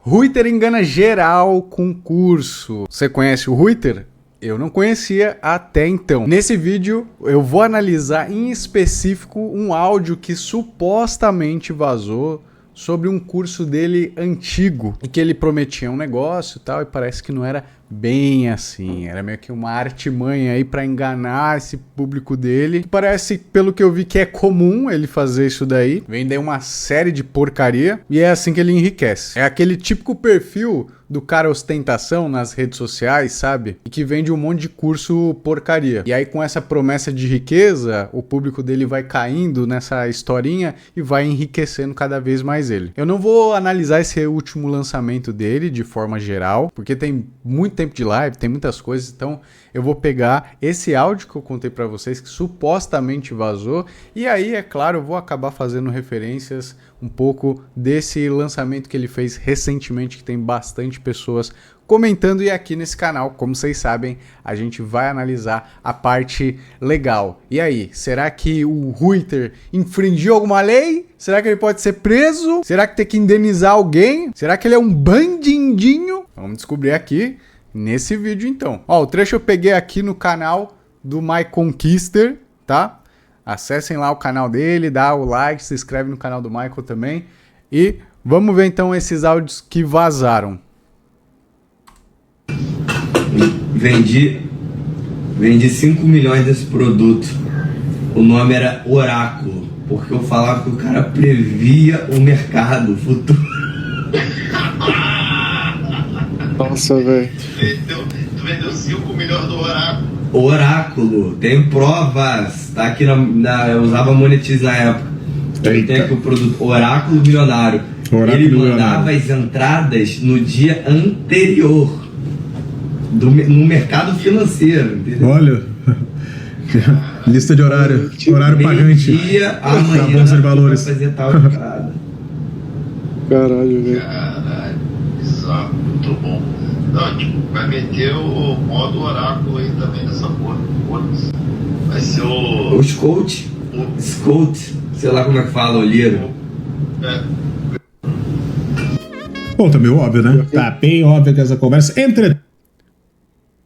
Ruiter engana geral com curso. Você conhece o Ruiter? Eu não conhecia até então. Nesse vídeo eu vou analisar em específico um áudio que supostamente vazou sobre um curso dele antigo e que ele prometia um negócio e tal, e parece que não era bem assim, era meio que uma artimanha aí para enganar esse público dele. Parece, pelo que eu vi, que é comum ele fazer isso daí, vender uma série de porcaria, e é assim que ele enriquece. É aquele típico perfil do cara ostentação nas redes sociais, sabe? E que vende um monte de curso porcaria. E aí com essa promessa de riqueza, o público dele vai caindo nessa historinha e vai enriquecendo cada vez mais ele. Eu não vou analisar esse último lançamento dele de forma geral, porque tem muito tempo de live, tem muitas coisas, então eu vou pegar esse áudio que eu contei pra vocês, que supostamente vazou, e aí, é claro, eu vou acabar fazendo referências um pouco desse lançamento que ele fez recentemente, que tem bastante pessoas comentando, e aqui nesse canal, como vocês sabem, a gente vai analisar a parte legal. E aí, será que o Ruiter infringiu alguma lei? Será que ele pode ser preso? Será que tem que indenizar alguém? Será que ele é um bandidinho? Vamos descobrir aqui nesse vídeo então. Ó, o trecho eu peguei aqui no canal do My Conquister, tá? Acessem lá o canal dele, dá o like, se inscreve no canal do Michael também. E vamos ver então esses áudios que vazaram. Vendi 5 milhões desse produto. O nome era Oráculo, porque eu falava que o cara previa o mercado futuro. Nossa, velho. Tu vendeu 5 milhões do Oráculo. Oráculo, tenho provas. Tá aqui eu usava Monetize na época. Ele tem aqui o produto Oráculo Milionário. Oráculo ele mandava Milionário. as entradas no dia anterior no mercado financeiro, entendeu? Olha, lista de horário, horário pagante Dia na amanhã bolsa de valores. vai fazer tal entrada. Caralho, velho. Caralho, bizarro, muito bom. Não, tipo, vai meter o modo Oráculo aí também nessa porra. Foda-se. Vai ser O Scout, sei lá como é que fala, o Liro. Bom, tá meio óbvio, né? Tá bem óbvio que essa conversa entre...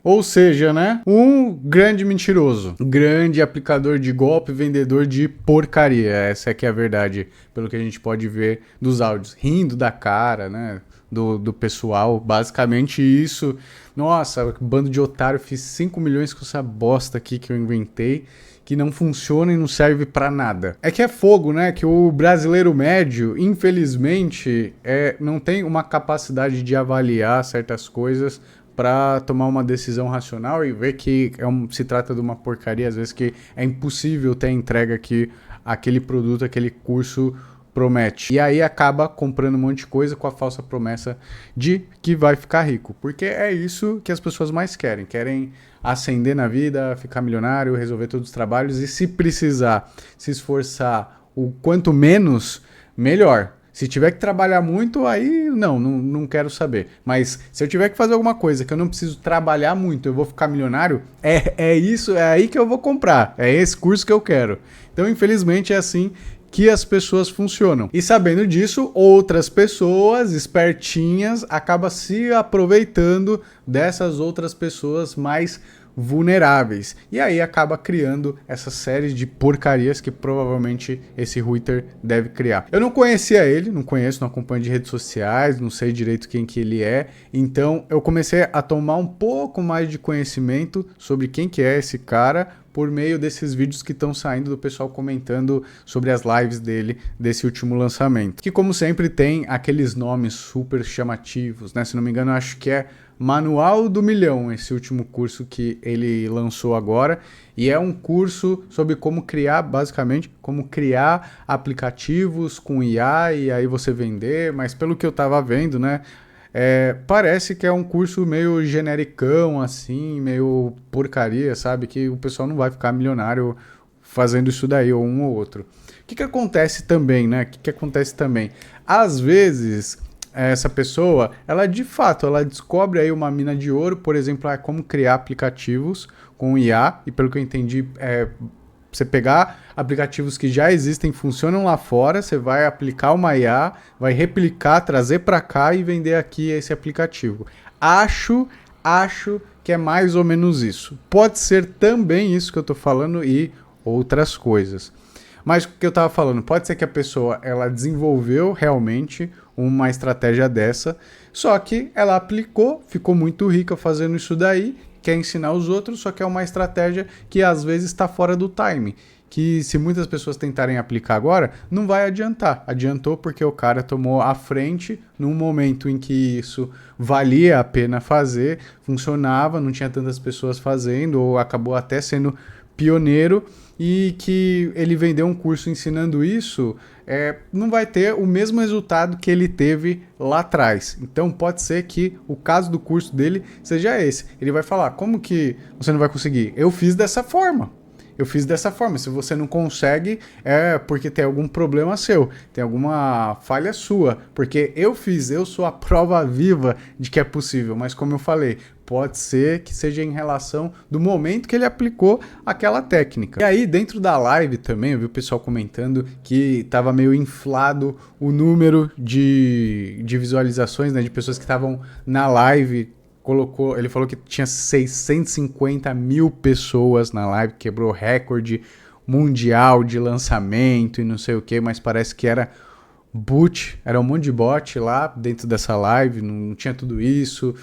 Ou seja, né? Um grande mentiroso, um grande aplicador de golpe, vendedor de porcaria. Essa é que é a verdade, pelo que a gente pode ver dos áudios. Rindo da cara, né? Do pessoal, basicamente isso. Nossa, bando de otário, fiz 5 milhões com essa bosta aqui que eu inventei, que não funciona e não serve pra nada. É que é fogo, né? Que o brasileiro médio, infelizmente, não tem uma capacidade de avaliar certas coisas para tomar uma decisão racional e ver que se trata de uma porcaria, às vezes que é impossível ter a entrega que aquele produto, aquele curso promete. E aí acaba comprando um monte de coisa com a falsa promessa de que vai ficar rico. Porque é isso que as pessoas mais querem. Querem ascender na vida, ficar milionário, resolver todos os trabalhos e se precisar se esforçar o quanto menos, melhor. Se tiver que trabalhar muito, aí não quero saber. Mas se eu tiver que fazer alguma coisa que eu não preciso trabalhar muito, eu vou ficar milionário, é isso, é aí que eu vou comprar. É esse curso que eu quero. Então, infelizmente, é assim que as pessoas funcionam. E sabendo disso, outras pessoas espertinhas acabam se aproveitando dessas outras pessoas mais vulneráveis. E aí acaba criando essa série de porcarias que provavelmente esse Ruiter deve criar. Eu não conhecia ele, não acompanho de redes sociais, não sei direito quem que ele é, então eu comecei a tomar um pouco mais de conhecimento sobre quem que é esse cara por meio desses vídeos que estão saindo do pessoal comentando sobre as lives dele, desse último lançamento. Que como sempre tem aqueles nomes super chamativos, né? Se não me engano, eu acho que é Manual do Milhão, esse último curso que ele lançou agora, e é um curso sobre como criar, basicamente, como criar aplicativos com IA e aí você vender, mas pelo que eu tava vendo, né, parece que é um curso meio genericão, assim, meio porcaria, sabe, que o pessoal não vai ficar milionário fazendo isso daí, ou um ou outro. O que acontece também, né, às vezes essa pessoa, ela de fato, ela descobre aí uma mina de ouro, por exemplo, como criar aplicativos com IA, e pelo que eu entendi, você pegar aplicativos que já existem, funcionam lá fora, você vai aplicar uma IA, vai replicar, trazer para cá e vender aqui esse aplicativo. Acho que é mais ou menos isso. Pode ser também isso que eu tô falando e outras coisas. Mas o que eu estava falando, pode ser que a pessoa ela desenvolveu realmente uma estratégia dessa, só que ela aplicou, ficou muito rica fazendo isso daí, quer ensinar os outros, só que é uma estratégia que às vezes está fora do time, que se muitas pessoas tentarem aplicar agora, não vai adiantar. Adiantou porque o cara tomou a frente num momento em que isso valia a pena fazer, funcionava, não tinha tantas pessoas fazendo, ou acabou até sendo pioneiro, e que ele vendeu um curso ensinando isso, não vai ter o mesmo resultado que ele teve lá atrás. Então pode ser que o caso do curso dele seja esse. Ele vai falar, como que você não vai conseguir? Eu fiz dessa forma. Se você não consegue, é porque tem algum problema seu, tem alguma falha sua, porque eu sou a prova viva de que é possível, mas como eu falei, pode ser que seja em relação do momento que ele aplicou aquela técnica. E aí, dentro da live também, eu vi o pessoal comentando que estava meio inflado o número de visualizações, né, de pessoas que estavam na live. Ele falou que tinha 650 mil pessoas na live, quebrou recorde mundial de lançamento e não sei o que, mas parece que era um monte de bot lá dentro dessa live, não tinha tudo isso,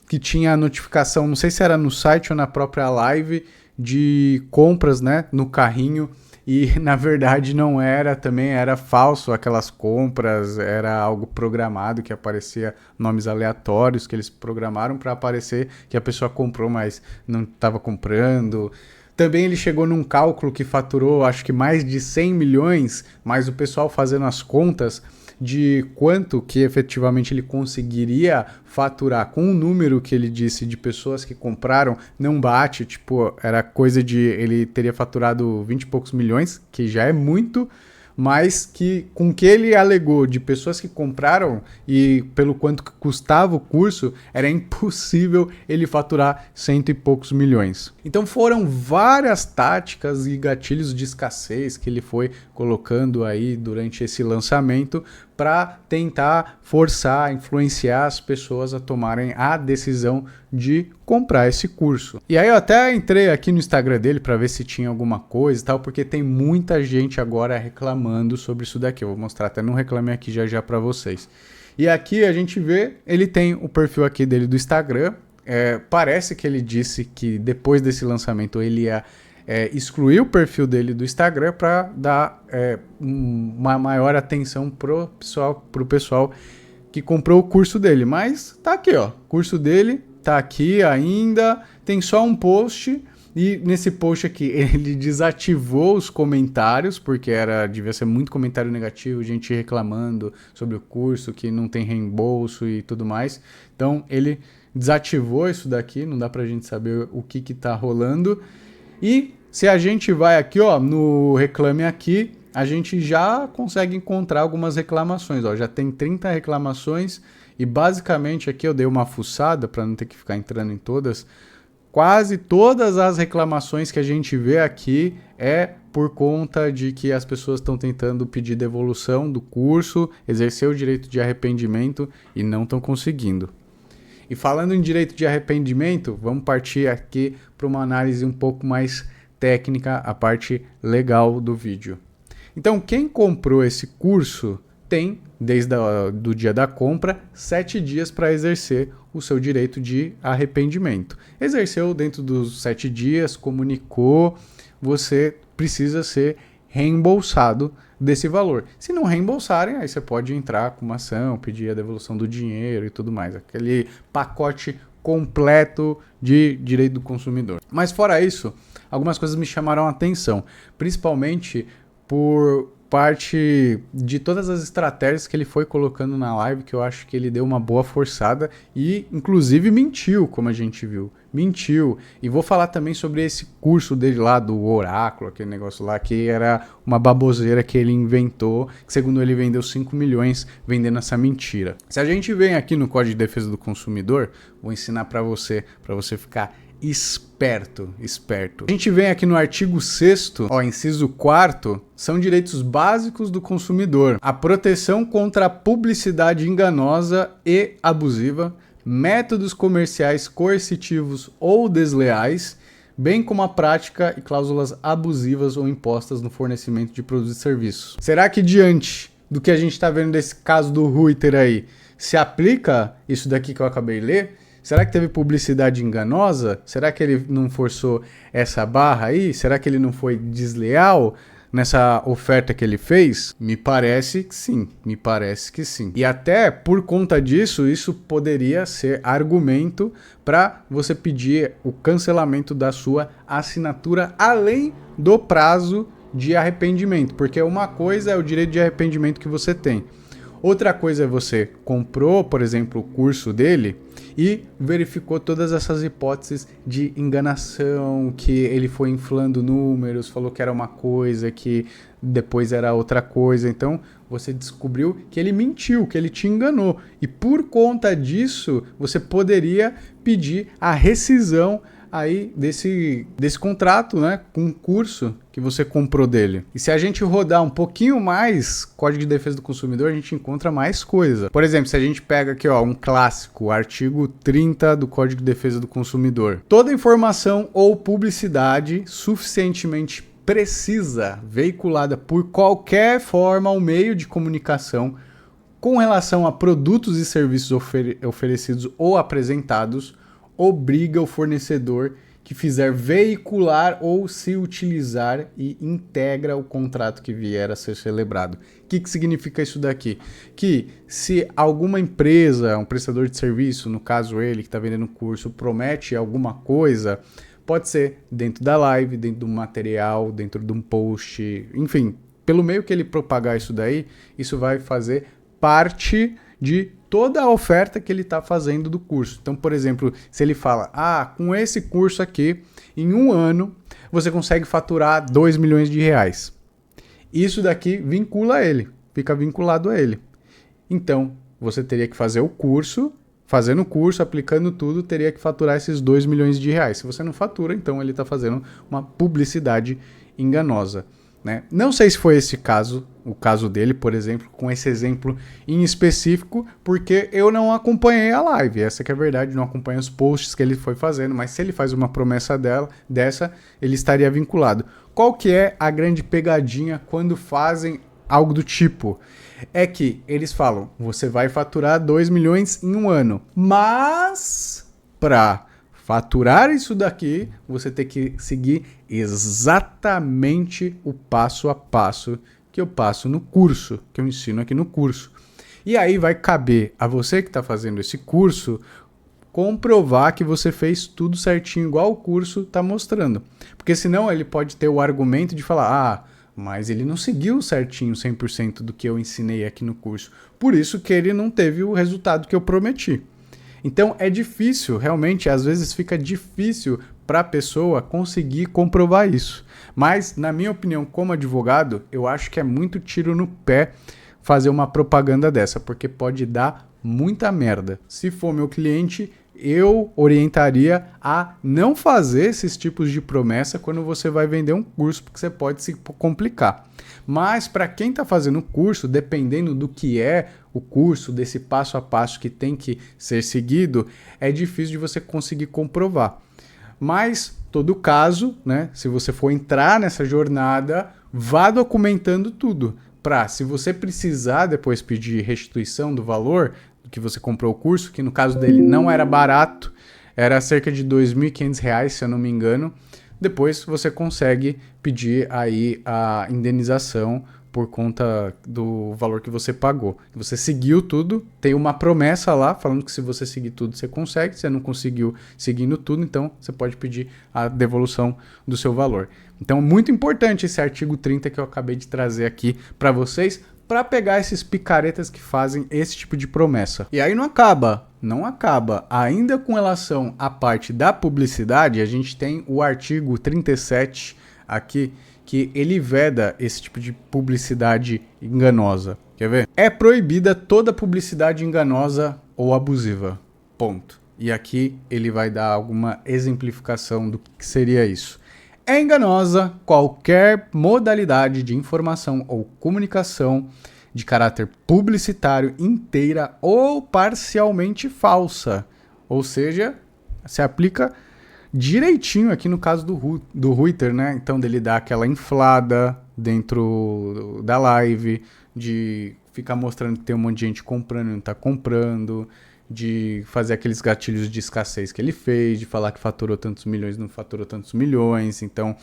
que tinha a notificação, não sei se era no site ou na própria live, de compras, né, no carrinho, e na verdade não era, também era falso aquelas compras, era algo programado que aparecia nomes aleatórios que eles programaram para aparecer que a pessoa comprou, mas não estava comprando. Também ele chegou num cálculo que faturou acho que mais de 100 milhões, mas o pessoal fazendo as contas de quanto que efetivamente ele conseguiria faturar com o número que ele disse de pessoas que compraram, não bate, tipo, era coisa de ele teria faturado 20 e poucos milhões, que já é muito, mas que com o que ele alegou de pessoas que compraram e pelo quanto que custava o curso, era impossível ele faturar 100 e poucos milhões. Então foram várias táticas e gatilhos de escassez que ele foi colocando aí durante esse lançamento para tentar forçar, influenciar as pessoas a tomarem a decisão de comprar esse curso. E aí eu até entrei aqui no Instagram dele para ver se tinha alguma coisa e tal, porque tem muita gente agora reclamando sobre isso daqui. Eu vou mostrar até no Reclame Aqui já para vocês. E aqui a gente vê, ele tem o perfil aqui dele do Instagram. Parece que ele disse que depois desse lançamento ele ia excluir o perfil dele do Instagram para dar uma maior atenção pro pessoal que comprou o curso dele. Mas tá aqui, ó, o curso dele tá aqui ainda, tem só um post, e nesse post aqui ele desativou os comentários, porque devia ser muito comentário negativo, gente reclamando sobre o curso, que não tem reembolso e tudo mais. Então ele desativou isso daqui, não dá pra gente saber o que tá rolando. E se a gente vai aqui, ó, no Reclame Aqui, a gente já consegue encontrar algumas reclamações, ó, já tem 30 reclamações e basicamente aqui eu dei uma fuçada para não ter que ficar entrando em todas. Quase todas as reclamações que a gente vê aqui é por conta de que as pessoas estão tentando pedir devolução do curso, exercer o direito de arrependimento e não estão conseguindo. E falando em direito de arrependimento, vamos partir aqui para uma análise um pouco mais técnica, a parte legal do vídeo. Então, quem comprou esse curso tem, desde o dia da compra, 7 dias para exercer o seu direito de arrependimento. Exerceu dentro dos 7 dias, comunicou, você precisa ser reembolsado desse valor. Se não reembolsarem, aí você pode entrar com uma ação, pedir a devolução do dinheiro e tudo mais. Aquele pacote completo de direito do consumidor. Mas fora isso, algumas coisas me chamaram a atenção, principalmente por parte de todas as estratégias que ele foi colocando na live, que eu acho que ele deu uma boa forçada e inclusive mentiu, como a gente viu. Mentiu. E vou falar também sobre esse curso dele lá do Oráculo, aquele negócio lá que era uma baboseira que ele inventou, que segundo ele vendeu 5 milhões vendendo essa mentira. Se a gente vem aqui no Código de Defesa do Consumidor, vou ensinar para você ficar esperto. A gente vem aqui no artigo 6º, inciso 4º, são direitos básicos do consumidor. A proteção contra a publicidade enganosa e abusiva, métodos comerciais coercitivos ou desleais, bem como a prática e cláusulas abusivas ou impostas no fornecimento de produtos e serviços. Será que diante do que a gente está vendo desse caso do Reuter aí, se aplica isso daqui que eu acabei de ler? Será que teve publicidade enganosa? Será que ele não forçou essa barra aí? Será que ele não foi desleal nessa oferta que ele fez? Me parece que sim, E até por conta disso, isso poderia ser argumento para você pedir o cancelamento da sua assinatura além do prazo de arrependimento, porque uma coisa é o direito de arrependimento que você tem. Outra coisa é você comprou, por exemplo, o curso dele e verificou todas essas hipóteses de enganação, que ele foi inflando números, falou que era uma coisa, que depois era outra coisa. Então, você descobriu que ele mentiu, que ele te enganou. E por conta disso, você poderia pedir a rescisão aí desse contrato, né, com o curso que você comprou dele. E se a gente rodar um pouquinho mais Código de Defesa do Consumidor, a gente encontra mais coisa. Por exemplo, se a gente pega aqui, um clássico, artigo 30 do Código de Defesa do Consumidor. Toda informação ou publicidade suficientemente precisa, veiculada por qualquer forma ou meio de comunicação com relação a produtos e serviços oferecidos ou apresentados, obriga o fornecedor que fizer veicular ou se utilizar e integra o contrato que vier a ser celebrado. O que significa isso daqui? Que se alguma empresa, um prestador de serviço, no caso ele que está vendendo um curso, promete alguma coisa, pode ser dentro da live, dentro do material, dentro de um post, enfim, pelo meio que ele propagar isso daí, isso vai fazer parte de toda a oferta que ele está fazendo do curso. Então, por exemplo, se ele fala, com esse curso aqui, em um ano, você consegue faturar 2 milhões de reais. Isso daqui vincula ele, fica vinculado a ele. Então, você teria que fazer o curso, fazendo o curso, aplicando tudo, teria que faturar esses 2 milhões de reais. Se você não fatura, então ele está fazendo uma publicidade enganosa, né? Não sei se foi esse caso, o caso dele, por exemplo, com esse exemplo em específico, porque eu não acompanhei a live, essa que é a verdade, não acompanhei os posts que ele foi fazendo, mas se ele faz uma promessa dessa, ele estaria vinculado. Qual que é a grande pegadinha quando fazem algo do tipo? É que eles falam, você vai faturar 2 milhões em um ano, mas para faturar isso daqui, você tem que seguir exatamente o passo a passo que eu passo no curso, que eu ensino aqui no curso. E aí vai caber a você que está fazendo esse curso comprovar que você fez tudo certinho, igual o curso está mostrando. Porque senão ele pode ter o argumento de falar, mas ele não seguiu certinho 100% do que eu ensinei aqui no curso. Por isso que ele não teve o resultado que eu prometi. Então é difícil, realmente, às vezes fica difícil para a pessoa conseguir comprovar isso. Mas, na minha opinião, como advogado, eu acho que é muito tiro no pé fazer uma propaganda dessa, porque pode dar muita merda. Se for meu cliente, eu orientaria a não fazer esses tipos de promessa quando você vai vender um curso, porque você pode se complicar. Mas para quem está fazendo o curso, dependendo do que é o curso, desse passo a passo que tem que ser seguido, é difícil de você conseguir comprovar. Mas, todo caso, né, se você for entrar nessa jornada, vá documentando tudo. Se você precisar depois pedir restituição do valor que você comprou o curso, que no caso dele não era barato, era cerca de R$ 2.500, se eu não me engano. Depois você consegue pedir aí a indenização por conta do valor que você pagou. Você seguiu tudo, tem uma promessa lá falando que se você seguir tudo você consegue, se você não conseguiu seguindo tudo, então você pode pedir a devolução do seu valor. Então muito importante esse artigo 30 que eu acabei de trazer aqui para vocês, para pegar esses picaretas que fazem esse tipo de promessa. E aí não acaba. Ainda com relação à parte da publicidade, a gente tem o artigo 37 aqui, que ele veda esse tipo de publicidade enganosa. Quer ver? É proibida toda publicidade enganosa ou abusiva. Ponto. E aqui ele vai dar alguma exemplificação do que seria isso. É enganosa qualquer modalidade de informação ou comunicação de caráter publicitário inteira ou parcialmente falsa. Ou seja, se aplica direitinho aqui no caso do Reuters, né? Então dele dá aquela inflada dentro da live, de ficar mostrando que tem um monte de gente comprando e não está comprando, de fazer aqueles gatilhos de escassez que ele fez, de falar que faturou tantos milhões, não faturou tantos milhões. Então,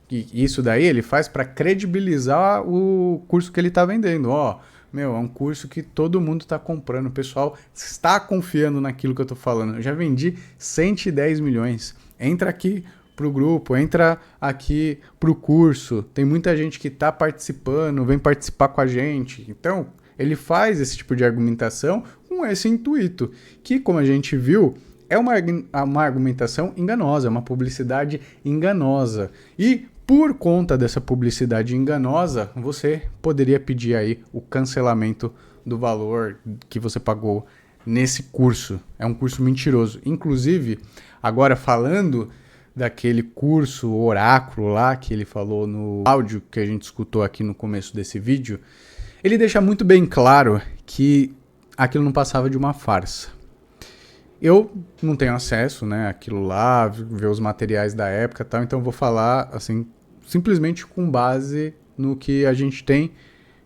isso daí ele faz para credibilizar o curso que ele está vendendo. Ó, é um curso que todo mundo está comprando, o pessoal está confiando naquilo que eu estou falando. Eu já vendi 110 milhões. Entra aqui pro grupo, entra aqui pro curso. Tem muita gente que está participando, vem participar com a gente. Então, ele faz esse tipo de argumentação com esse intuito, que, como a gente viu, é uma argumentação enganosa, uma publicidade enganosa. E, por conta dessa publicidade enganosa, você poderia pedir aí o cancelamento do valor que você pagou nesse curso. É um curso mentiroso. Inclusive, agora falando daquele curso Oráculo lá, que ele falou no áudio que a gente escutou aqui no começo desse vídeo, ele deixa muito bem claro que aquilo não passava de uma farsa. Eu não tenho acesso, né, àquilo lá, ver os materiais da época e tal, então eu vou falar assim, simplesmente com base no que a gente tem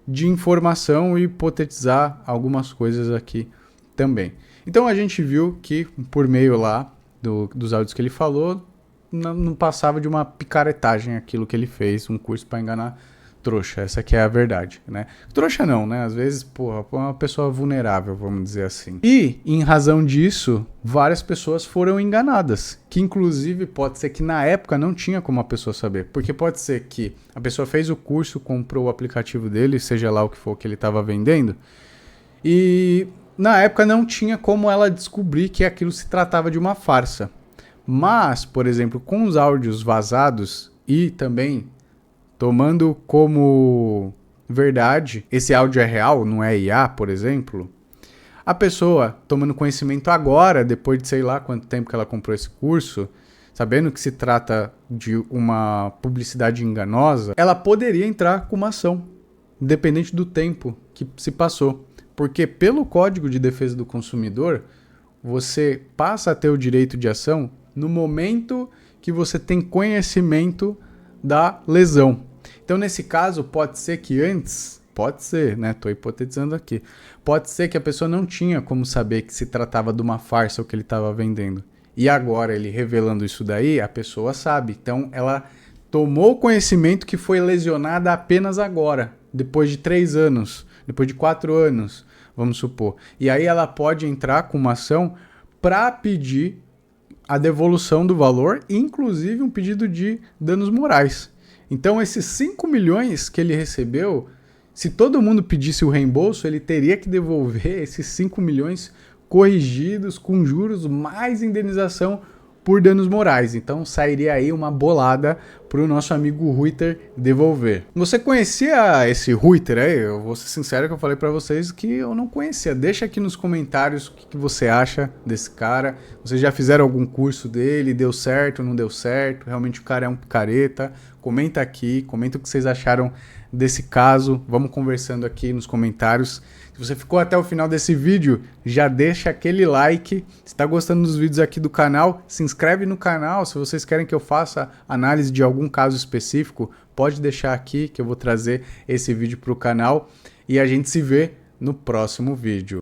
de informação e hipotetizar algumas coisas aqui também. Então a gente viu que por meio lá dos áudios que ele falou, não passava de uma picaretagem aquilo que ele fez, um curso para enganar trouxa, essa aqui é a verdade, né? Trouxa não, né? Às vezes, porra, uma pessoa vulnerável, vamos dizer assim. E, em razão disso, várias pessoas foram enganadas, que inclusive pode ser que na época não tinha como a pessoa saber, porque pode ser que a pessoa fez o curso, comprou o aplicativo dele, seja lá o que for que ele estava vendendo, e na época não tinha como ela descobrir que aquilo se tratava de uma farsa. Mas, por exemplo, com os áudios vazados e também tomando como verdade, esse áudio é real, não é IA, por exemplo, a pessoa tomando conhecimento agora, depois de sei lá quanto tempo que ela comprou esse curso, sabendo que se trata de uma publicidade enganosa, ela poderia entrar com uma ação, independente do tempo que se passou. Porque pelo Código de Defesa do Consumidor, você passa a ter o direito de ação no momento que você tem conhecimento da lesão. Então, nesse caso, pode ser que antes, pode ser, né? Estou hipotetizando aqui. Pode ser que a pessoa não tinha como saber que se tratava de uma farsa o que ele estava vendendo. E agora, ele revelando isso daí, a pessoa sabe. Então, ela tomou conhecimento que foi lesionada apenas agora, depois de 3 anos, depois de 4 anos, vamos supor. E aí ela pode entrar com uma ação para pedir a devolução do valor, inclusive um pedido de danos morais. Então, esses 5 milhões que ele recebeu, se todo mundo pedisse o reembolso, ele teria que devolver esses 5 milhões corrigidos com juros mais indenização por danos morais. Então, sairia aí uma bolada para o nosso amigo Reuters devolver. Você conhecia esse Reuters aí? Eu vou ser sincero que eu falei para vocês que eu não conhecia. Deixa aqui nos comentários o que você acha desse cara. Vocês já fizeram algum curso dele? Deu certo, não deu certo? Realmente o cara é um picareta? Comenta aqui, comenta o que vocês acharam desse caso. Vamos conversando aqui nos comentários. Se você ficou até o final desse vídeo, já deixa aquele like. Se está gostando dos vídeos aqui do canal, se inscreve no canal. Se vocês querem que eu faça análise de algum caso específico, pode deixar aqui que eu vou trazer esse vídeo para o canal. E a gente se vê no próximo vídeo.